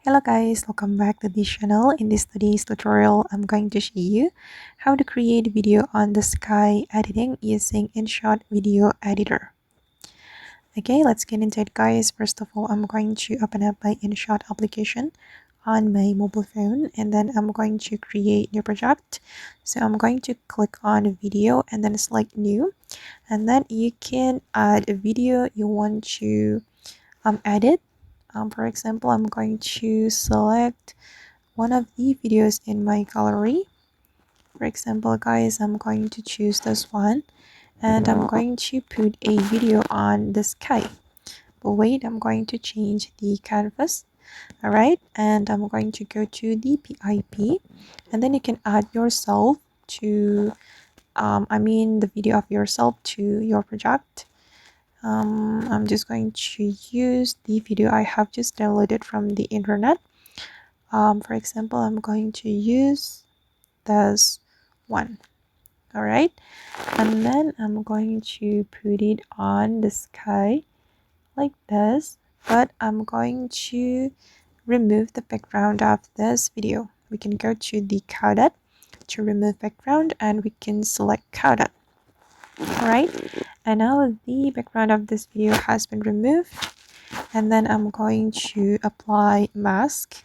Hello guys, welcome back to this channel. In this today's tutorial, I'm going to show you how to create video on the sky editing using InShot video editor. Okay, let's get into it guys. First of all, I'm going to open up my InShot application on my mobile phone, and then I'm going to create new project. So I'm going to click on video and then select new, and then you can add a video you want to edit. For example, I'm going to select one of the videos in my gallery. For example, guys, I'm going to choose this one, and I'm going to put a video on the sky. But wait, I'm going to change the canvas. Alright, and I'm going to go to the PIP, and then you can add yourself to the video of yourself to your project. I'm just going to use the video I have just downloaded from the internet. For example, I'm going to use this one. All right, and then I'm going to put it on the sky like this, but I'm going to remove the background of this video. We can go to the coded to remove background, and we can select coded. All right, and now the background of this video has been removed, and then I'm going to apply mask.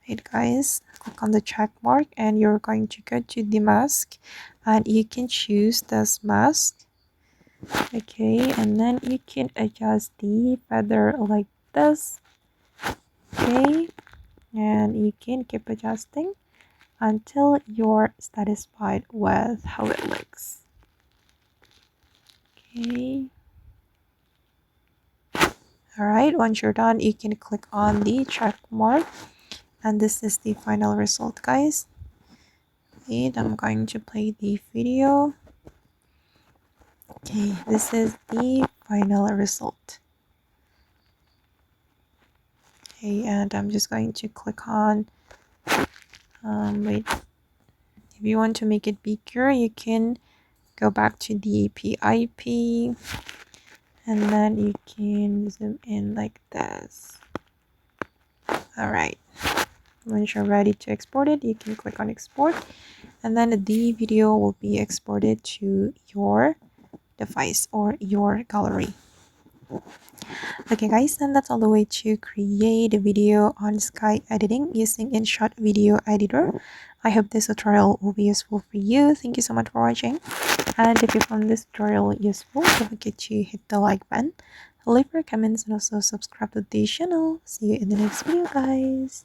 Right guys, click on the check mark and you're going to go to the mask, and you can choose this mask. Okay, and then you can adjust the feather like this. Okay, and you can keep adjusting until you're satisfied with how it looks. Okay, alright, once you're done, you can click on the check mark, and this is the final result guys. Wait, I'm going to play the video. Okay, this is the final result. Okay, and I'm just going to click on wait, if you want to make it bigger, you can go back to the PIP, and then you can zoom in like this. All right, once you're ready to export it, you can click on export, and then the video will be exported to your device or your gallery. Okay guys, and that's all the way to create a video on sky editing using InShot video editor. I hope this tutorial will be useful for you. Thank you so much for watching, and if you found this tutorial useful, don't forget to hit the like button, leave your comments, and also subscribe to the channel. See you in the next video guys.